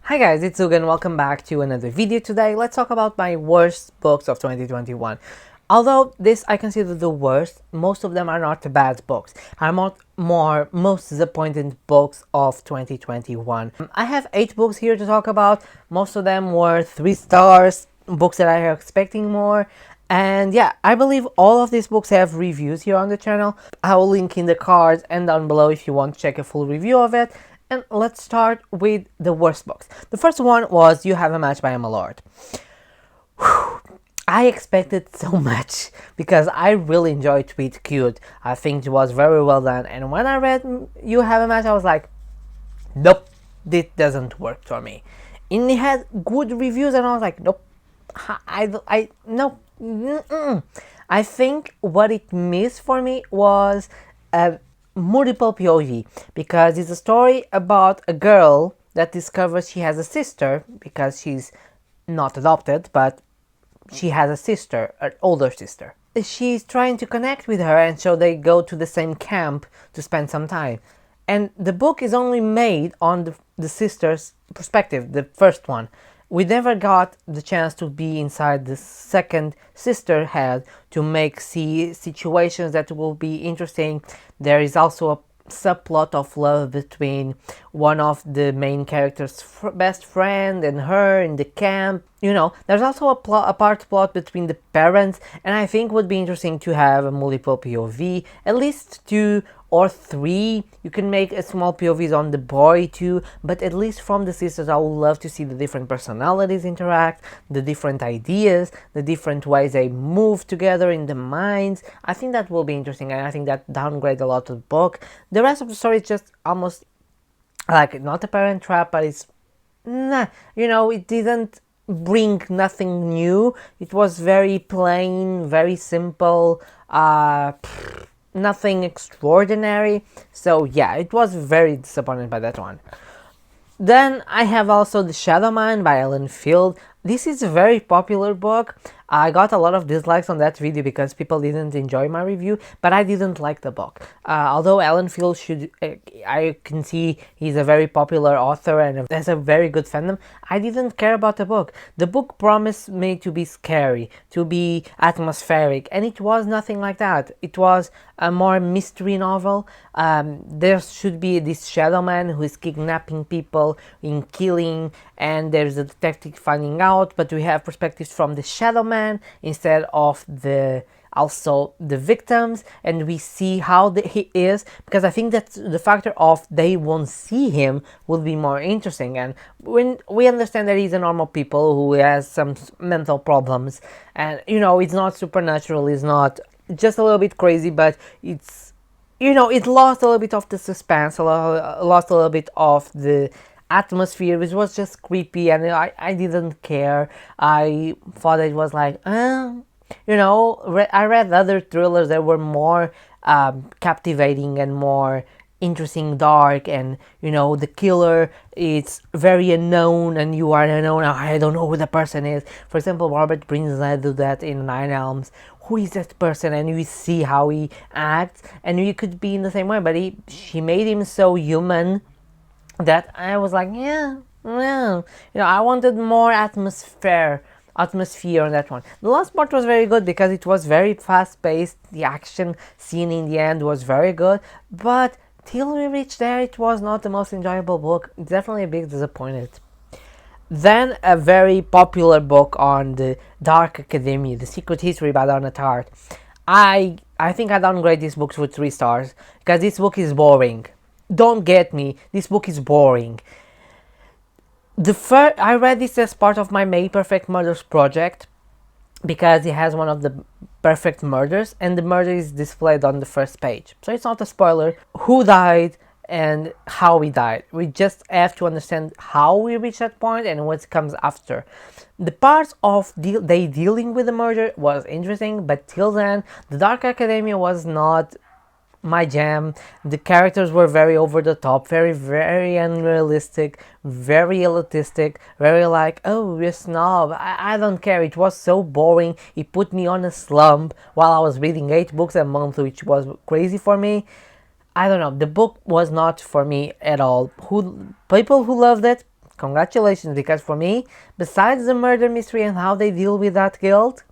Hi guys, it's Zug and welcome back to another video. Today, let's talk about my worst books of 2021. Although this I consider the worst, most of them are not bad books. Are most disappointing books of 2021. I have 8 books here to talk about. Most of them were 3 stars, books that I am expecting more. And yeah, I believe all of these books have reviews here on the channel. I will link in the cards and down below if you want to check a full review of it. And let's start with the worst books. The first one was You Have a Match by Emma Lord. I expected so much because I really enjoyed Midcute. I think it was very well done. And when I read You Have a Match, I was like, nope, this doesn't work for me. And it had good reviews, and I was like, nope, no. I think what it missed for me was multiple POV, because it's a story about a girl that discovers she has a sister because she's not adopted, but she has a sister, an older sister. She's trying to connect with her, and so they go to the same camp to spend some time. And the book is only made on the sister's perspective, the first one. We never got the chance to be inside the second sister head to see situations that will be interesting. There is also a subplot of love between one of the main characters' best friend and her in the camp. There's also a part plot between the parents, and I think would be interesting to have a multiple POV, at least 2 or 3. You can make a small POVs on the boy too, but at least from the sisters I would love to see the different personalities interact, the different ideas, the different ways they move together in the minds. I think that will be interesting, and I think that downgrade a lot of the book. The rest of the story is just almost like not a parent trap, but it's it didn't bring nothing new. It was very plain, very simple, nothing extraordinary. So yeah, it was very disappointed by that one. Then I have also The Shadow Man by Ellen Field. This is a very popular book. I got a lot of dislikes on that video because people didn't enjoy my review, but I didn't like the book. Although Ellen Field I can see he's a very popular author and has a very good fandom, I didn't care about the book. The book promised me to be scary, to be atmospheric, and it was nothing like that. It was a more mystery novel. There should be this shadow man who is kidnapping people and killing, and there's a detective finding out, but we have perspectives from the shadow man instead of the victims, and we see how he is, because I think that the factor of they won't see him will be more interesting. And when we understand that he's a normal people who has some mental problems, and it's not supernatural, it's not just a little bit crazy, but it's it lost a little bit of the suspense, lost a little bit of the atmosphere, which was just creepy, and I didn't care. I thought it was like, I read other thrillers that were more captivating and more interesting, dark, and the killer is very unknown, and you are unknown. I don't know who the person is. For example, Robert Brinsley do that in 9 Elms. Who is that person? And you see how he acts, and you could be in the same way, but she made him so human that I was like, yeah, I wanted more atmosphere on that one. The last part was very good because it was very fast paced. The action scene in the end was very good, but till we reached there, it was not the most enjoyable book. Definitely a big disappointed. Then a very popular book on the Dark Academy, The Secret History by Donna Tartt. I think I downgrade this book to 3 stars because this book is boring. Don't get me, this book is boring. I read this as part of my May Perfect Murders project because it has one of the perfect murders, and the murder is displayed on the first page. So it's not a spoiler who died and how we died. We just have to understand how we reach that point and what comes after. The parts of they dealing with the murder was interesting, but till then, the Dark Academia was not my jam. The characters were very over the top, very unrealistic, very elitistic, very like, oh, you're a snob. I don't care. It was so boring. It put me on a slump while I was reading 8 books a month, which was crazy for me. I don't know, the book was not for me at all. People who loved it, Congratulations, because for me, besides the murder mystery and how they deal with that guilt,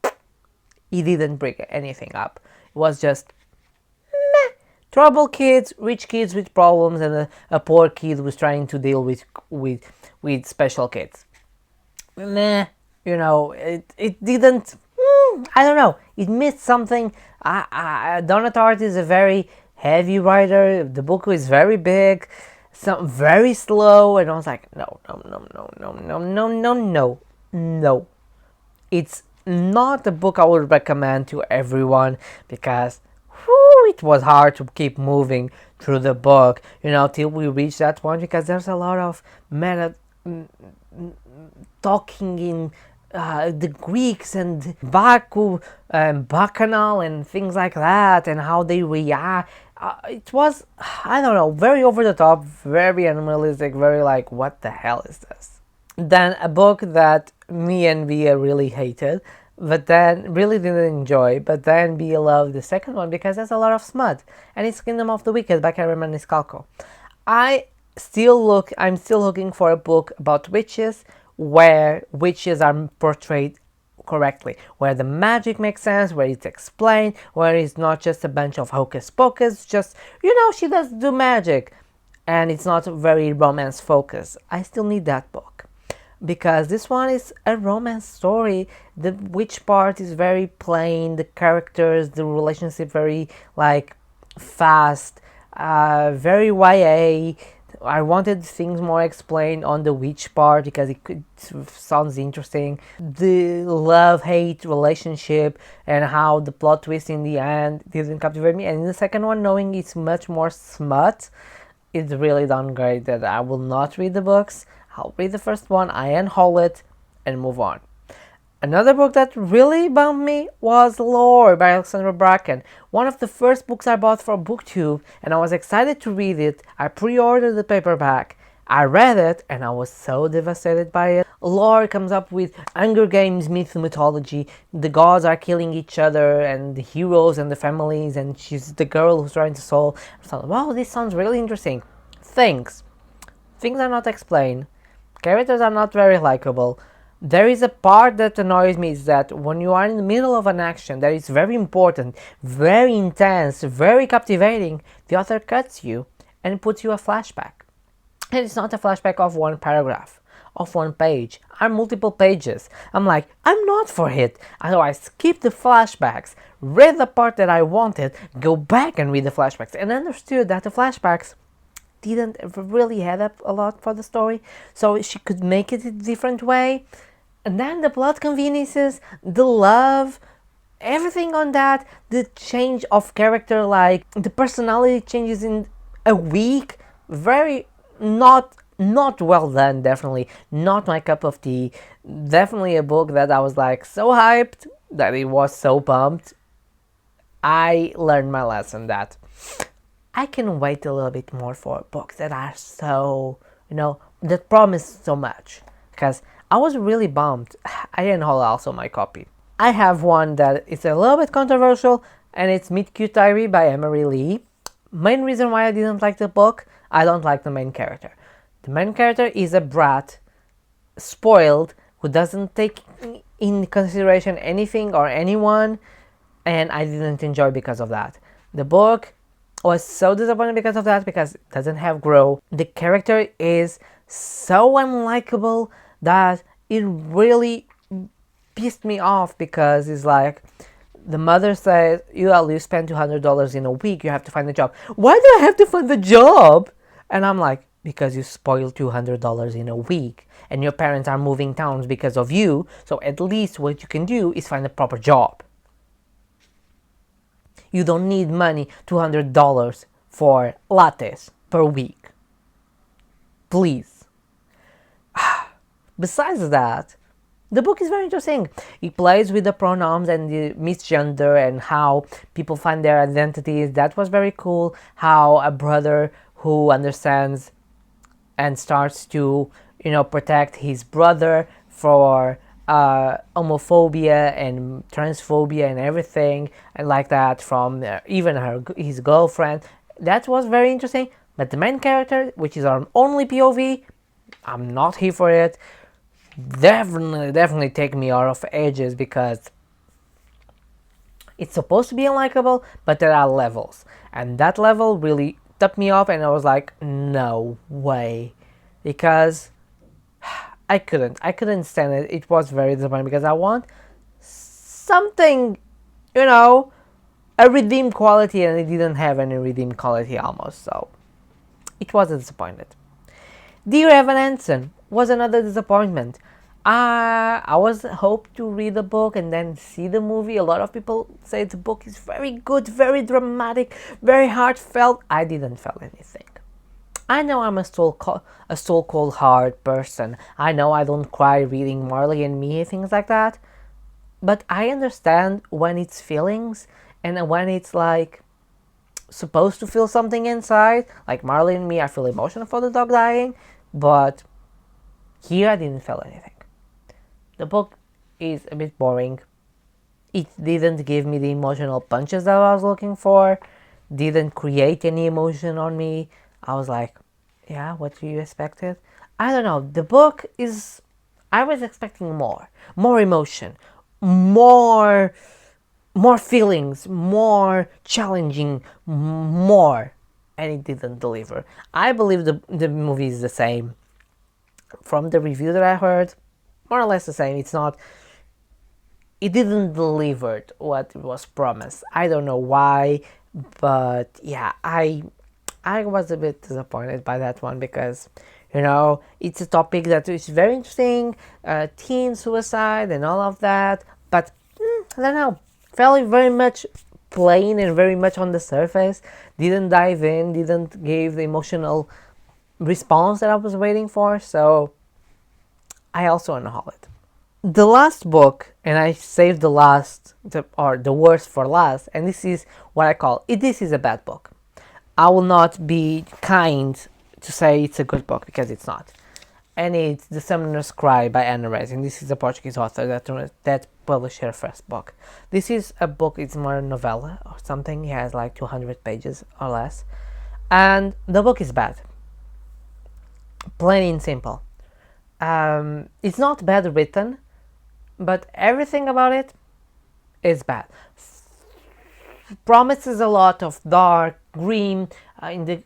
it didn't bring anything up. It was just trouble kids, rich kids with problems, and a poor kid who's trying to deal with special kids. Meh, it didn't. I don't know. It missed something. Donna Tartt is a very heavy writer. The book is very big, very slow, and I was like, no, no, no, no, no, no, no, no, no, no. It's not a book I would recommend to everyone because it was hard to keep moving through the book, till we reach that point, because there's a lot of meta talking in the Greeks and Bacchanal and things like that, and how they react. It was, I don't know, very over the top, very unrealistic, very like, what the hell is this? Then a book that me and Bia really hated, but then really didn't enjoy, but then Bia loved the second one because there's a lot of smut, and it's Kingdom of the Wicked by Karen Maniscalco. I'm still looking for a book about witches where witches are portrayed correctly, where the magic makes sense, where it's explained, where it's not just a bunch of hocus pocus, just, she does do magic, and it's not very romance focused. I still need that book, because this one is a romance story. The witch part is very plain, the characters, the relationship very fast, very YA. I wanted things more explained on the witch part because it sounds interesting. The love-hate relationship and how the plot twist in the end didn't captivate me. And in the second one, knowing it's much more smut, it's really downgraded. I will not read the books. I'll read the first one, I unhaul it, and move on. Another book that really bummed me was Lore by Alexandra Bracken. One of the first books I bought for BookTube, and I was excited to read it. I pre-ordered the paperback. I read it, and I was so devastated by it. Lore comes up with Hunger Games mythology. The gods are killing each other, and the heroes and the families, and she's the girl who's trying to solve. I thought, wow, this sounds really interesting. Things are not explained. Characters are not very likable. There is a part that annoys me, is that when you are in the middle of an action that is very important, very intense, very captivating, the author cuts you and puts you a flashback. And it's not a flashback of one paragraph, of one page, are multiple pages. I'm like, I'm not for it. So I skip the flashbacks, read the part that I wanted, go back and read the flashbacks, and understood that the flashbacks didn't really add up a lot for the story, so she could make it a different way. And then the plot conveniences, the love, everything on that, the change of character, like the personality changes in a week, very not well done, definitely not my cup of tea. Definitely a book that I was like so hyped that it was so pumped. I learned my lesson that I can wait a little bit more for books that are so, that promise so much, because I was really bummed. I didn't hold also my copy. I have one that is a little bit controversial, and it's Midcute Diary by Emery Lee. Main reason why I didn't like the book, I don't like the main character. The main character is a brat, spoiled, who doesn't take in consideration anything or anyone, and I didn't enjoy because of that. The book was so disappointed because of that, because it doesn't have growth. The character is so unlikable that it really pissed me off, because it's like, the mother says, you spend $200 in a week, you have to find a job. Why do I have to find a job? And I'm like, because you spoiled $200 in a week, and your parents are moving towns because of you, so at least what you can do is find a proper job. You don't need money, $200 for lattes per week. Please. Besides that, the book is very interesting. It plays with the pronouns and the misgender and how people find their identities. That was very cool. How a brother who understands and starts to, protect his brother for homophobia and transphobia and everything and like that from even his girlfriend. That was very interesting. But the main character, which is our only POV, I'm not here for it. Definitely take me out of edges because it's supposed to be unlikable, but there are levels. And that level really took me off, and I was like, no way. Because I couldn't stand it. It was very disappointing because I want something, you know, a redeemed quality, and it didn't have any redeemed quality almost, so it was a disappointment. Dear Evan Hansen was another disappointment. I was hoped to read the book and then see the movie. A lot of people say the book is very good, very dramatic, very heartfelt. I didn't feel anything. I know I'm a stone cold hard person. I know I don't cry reading Marley and Me, things like that. But I understand when it's feelings and when it's like supposed to feel something inside. Like Marley and Me, I feel emotional for the dog dying, but here I didn't feel anything. The book is a bit boring. It didn't give me the emotional punches that I was looking for. Didn't create any emotion on me. I was like, yeah, what do you expected? I don't know. The book is... I was expecting more. More emotion. More feelings. More challenging. More. And it didn't deliver. I believe the movie is the same. From the review that I heard, more or less the same. It's not... It didn't deliver what was promised. I don't know why, but yeah, I was a bit disappointed by that one because, you know, it's a topic that is very interesting, teen suicide and all of that, but I don't know, felt very much plain and very much on the surface, didn't dive in, didn't give the emotional response that I was waiting for, so I also unhaul it. The last book, and I saved the worst for last, and this is what I call it. This is a bad book. I will not be kind to say it's a good book because it's not. And it's The Summoner's Cry by Ana Reis, and this is a Portuguese author that published her first book. This is a book, it's more a novella or something. It has like 200 pages or less. And the book is bad. Plain and simple. It's not bad written, but everything about it is bad. Promises a lot of dark, grim, in the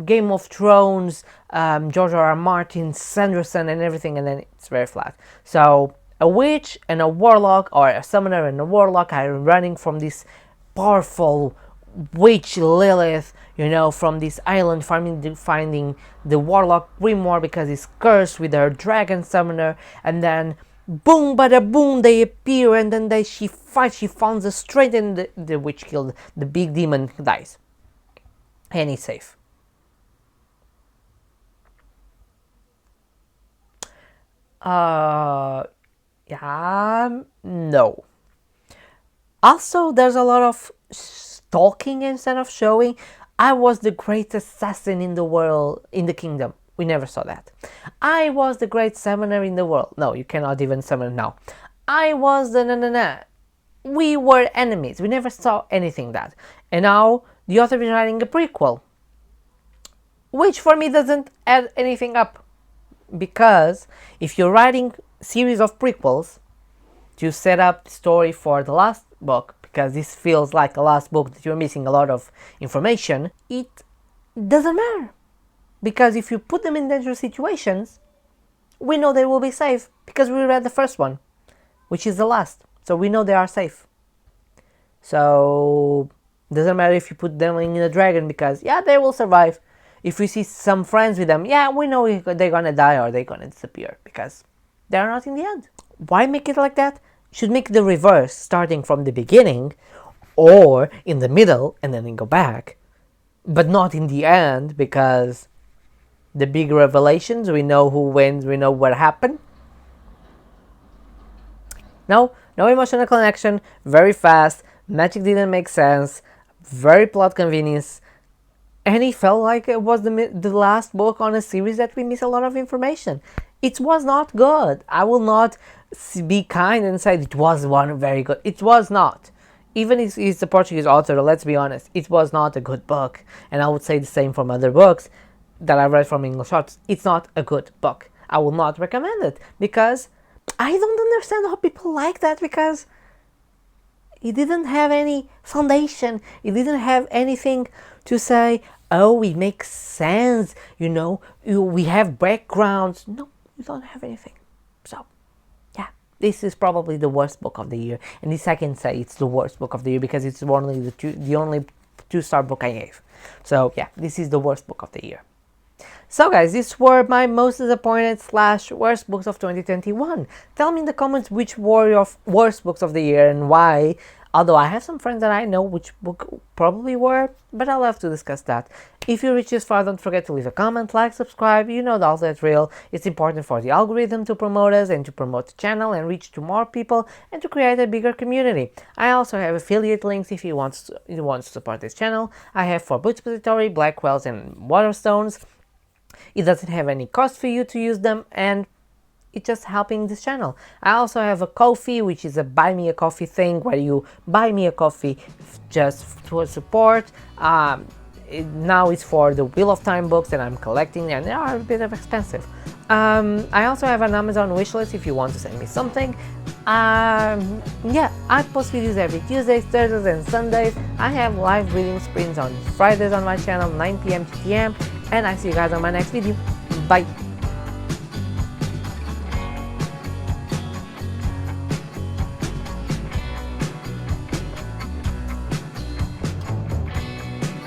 Game of Thrones, George R. R. Martin, Sanderson, and everything, and then it's very flat. So a witch and a warlock, or a summoner and a warlock, are running from this powerful witch Lilith, you know, from this island, finding the warlock Grimoire because he's cursed with her dragon summoner, and then boom, bada boom, they appear, and then she fights, she founds the strength, and the witch killed the big demon, dies. And he's safe. Yeah, no. Also, there's a lot of stalking instead of showing. I was the great assassin in the world, in the kingdom. We never saw that. I was the great summoner in the world. No, you cannot even summon now. I was the We were enemies. We never saw anything that. And now the author is writing a prequel, which for me doesn't add anything up. Because if you're writing a series of prequels to set up the story for the last book, because this feels like a last book that you're missing a lot of information, it doesn't matter. Because if you put them in dangerous situations, we know they will be safe because we read the first one, which is the last. So we know they are safe. So doesn't matter if you put them in a dragon because, yeah, they will survive. If we see some friends with them, yeah, we know they're gonna die or they're gonna disappear because they're not in the end. Why make it like that? Should make the reverse, starting from the beginning or in the middle and then go back, but not in the end because the big revelations, we know who wins, we know what happened. No emotional connection, very fast, magic didn't make sense, very plot convenience, and it felt like it was the last book on a series that we miss a lot of information. It was not good. I will not be kind and say it was one very good. It was not. Even if he's a Portuguese author, let's be honest, it was not a good book. And I would say the same from other books. that I read from English authors, it's not a good book. I will not recommend it because I don't understand how people like that, because it didn't have any foundation. It didn't have anything to say, oh, it makes sense, we have backgrounds. No, you don't have anything. So, yeah, this is probably the worst book of the year. And this I can say it's the worst book of the year because it's only the only 2-star book I gave. So, yeah, this is the worst book of the year. So guys, these were my most disappointed / worst books of 2021. Tell me in the comments which were your worst books of the year and why. Although I have some friends that I know which book probably were, but I'll have to discuss that. If you reach this far, don't forget to leave a comment, like, subscribe, all that drill. It's important for the algorithm to promote us and to promote the channel and reach to more people and to create a bigger community. I also have affiliate links if you want to support this channel. I have for Booktube Diary, Blackwells and Waterstones. It doesn't have any cost for you to use them, and it's just helping this channel. I also have a Ko-fi, which is a buy me a coffee thing where you buy me a coffee just to support. Now it's for the Wheel of Time books that I'm collecting, and they are a bit expensive. I also have an Amazon wishlist if you want to send me something. Yeah, I post videos every Tuesdays, Thursdays and Sundays. I have live reading sprints on Fridays on my channel, 9 PM to PM, and I see you guys on my next video. Bye!